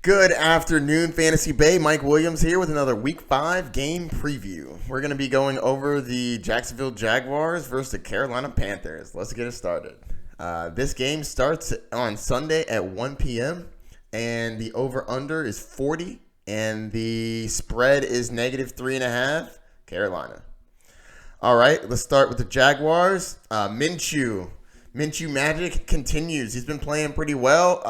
Good afternoon, Fantasy Bay. Mike Williams here with another Week 5 game preview. We're going to be going over the Jacksonville Jaguars versus the Carolina Panthers. Let's get it started. This game starts on Sunday at 1 p.m. and the over-under is 40, and the spread is -3.5, Carolina. All right, let's start with the Jaguars. Minshew magic continues. He's been playing pretty well.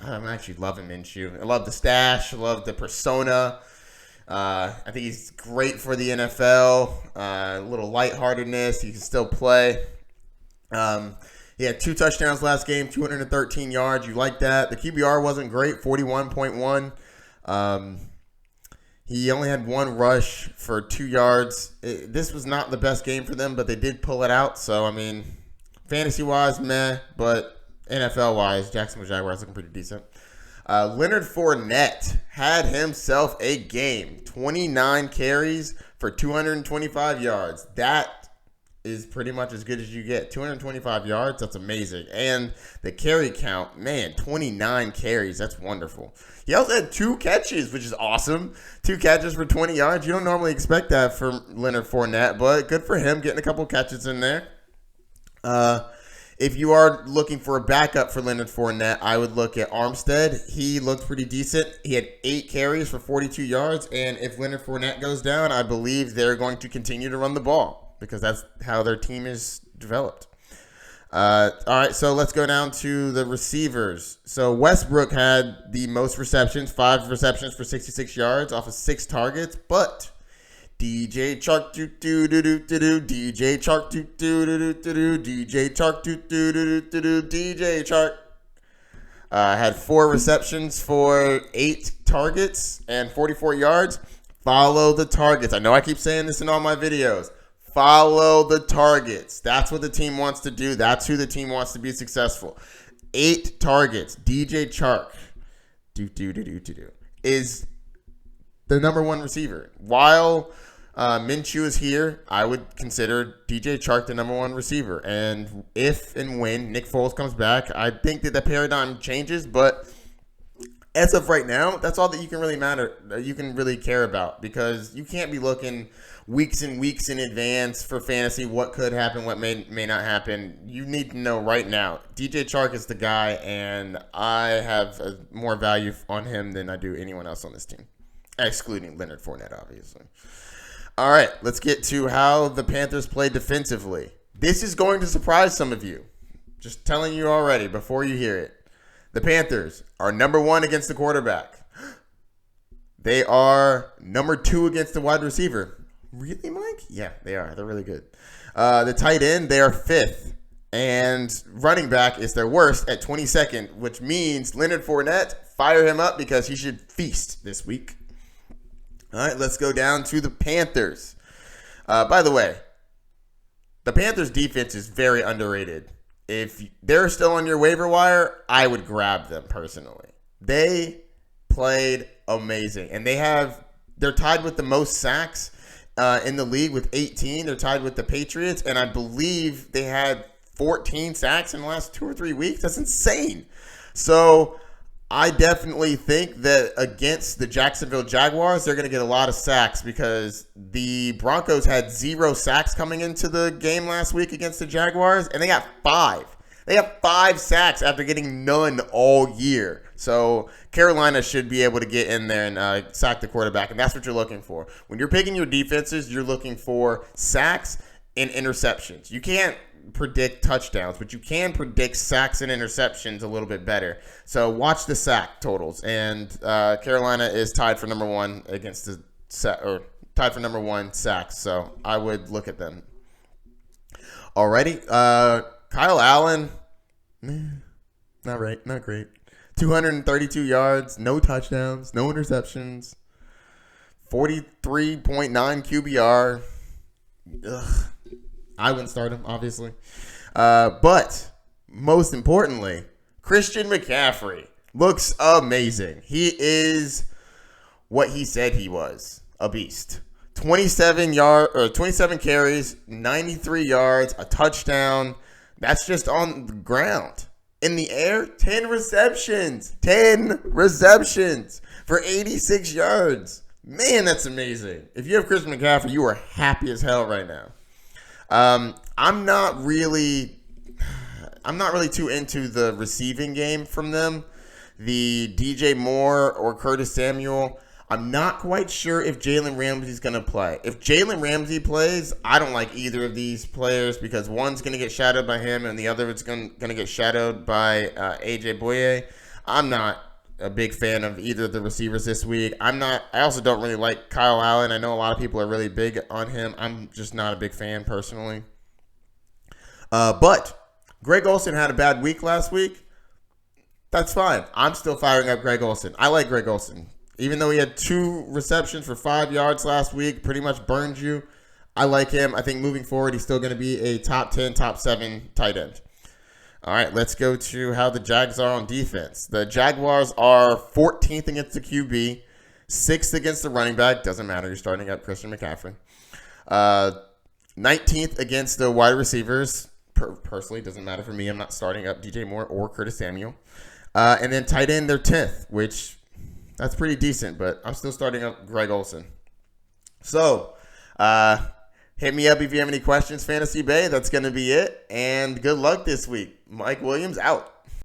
I'm actually loving Minshew. I love the stash. I love the persona. I think he's great for the NFL. A little lightheartedness. He can still play. He had 2 touchdowns last game, 213 yards. You like that. The QBR wasn't great, 41.1. He only had 1 rush for 2 yards. This was not the best game for them, but they did pull it out. So, I mean, fantasy-wise, meh, but NFL-wise, Jacksonville Jaguars looking pretty decent. Leonard Fournette had himself a game. 29 carries for 225 yards. That is pretty much as good as you get. 225 yards, that's amazing. And the carry count, man, 29 carries. That's wonderful. He also had 2 catches, which is awesome. 2 catches for 20 yards. You don't normally expect that from Leonard Fournette, but good for him getting a couple catches in there. If you are looking for a backup for Leonard Fournette, I would look at Armstead. He looked pretty decent. He had 8 carries for 42 yards, and if Leonard Fournette goes down, I believe they're going to continue to run the ball because that's how their team is developed. All right, so let's go down to the receivers. So Westbrook had the most receptions, 5 receptions for 66 yards off of 6 targets, but DJ Chark DJ Chark DJ Chark DJ Chark had 4 receptions for 8 targets and 44 yards. Follow the targets. I know I keep saying this in all my videos. Follow the targets. That's what the team wants to do. That's who the team wants to be successful. 8 targets. DJ Chark is the number 1 receiver. While Minshew is here, I would consider DJ Chark the number 1 receiver. And if and when Nick Foles comes back, I think that the paradigm changes. But as of right now, that's all that you can really care about, because you can't be looking weeks and weeks in advance for fantasy what could happen, what may not happen. You need to know right now. DJ Chark is the guy, and I have more value on him than I do anyone else on this team, excluding Leonard Fournette, obviously. All right, let's get to how the Panthers play defensively. This is going to surprise some of you. Just telling you already before you hear it. The Panthers are number 1 against the quarterback. They are number 2 against the wide receiver. Really, Mike? Yeah, they are. They're really good. The tight end, they are 5th. And running back is their worst at 22nd, which means Leonard Fournette, fire him up because he should feast this week. All right, let's go down to the Panthers. By the way, the Panthers defense is very underrated. If they're still on your waiver wire, I would grab them personally. They played amazing, and they're tied with the most sacks in the league with 18. They're tied with the Patriots, and I believe they had 14 sacks in the last 2 or 3 weeks. That's insane. So I definitely think that against the Jacksonville Jaguars, they're going to get a lot of sacks, because the Broncos had 0 sacks coming into the game last week against the Jaguars, and they got 5. They got 5 sacks after getting none all year. So Carolina should be able to get in there and sack the quarterback, and that's what you're looking for. When you're picking your defenses, you're looking for sacks and interceptions. You can't predict touchdowns, but you can predict sacks and interceptions a little bit better. So watch the sack totals, and Carolina is tied for number 1 against tied for number 1 sacks. So I would look at them. Alrighty, Kyle Allen, not great. 232 yards, no touchdowns, no interceptions, 43.9 QBR. Ugh. I wouldn't start him, obviously. But most importantly, Christian McCaffrey looks amazing. He is what he said he was, a beast. 27 carries, 93 yards, a touchdown. That's just on the ground. In the air, 10 receptions. 10 receptions for 86 yards. Man, that's amazing. If you have Christian McCaffrey, you are happy as hell right now. I'm not really too into the receiving game from them. The DJ Moore or Curtis Samuel, I'm not quite sure if Jalen Ramsey's going to play. If Jalen Ramsey plays, I don't like either of these players because one's going to get shadowed by him and the other is going to get shadowed by AJ Bouye. I'm not a big fan of either of the receivers this week. I also don't really like Kyle Allen. I know a lot of people are really big on him. I'm just not a big fan personally. But Greg Olsen had a bad week last week. That's fine. I'm still firing up Greg Olsen. I like Greg Olsen. Even though he had 2 receptions for 5 yards last week, pretty much burned you. I like him. I think moving forward, he's still going to be a top 10, top 7 tight end. All right, let's go to how the Jags are on defense. The Jaguars are 14th against the QB, 6th against the running back. Doesn't matter. You're starting up Christian McCaffrey. 19th against the wide receivers. Personally, doesn't matter for me. I'm not starting up DJ Moore or Curtis Samuel. And then tight end, they're 10th, which that's pretty decent, but I'm still starting up Greg Olsen. So, hit me up if you have any questions, Fantasy Bay. That's going to be it. And good luck this week. Mike Williams out.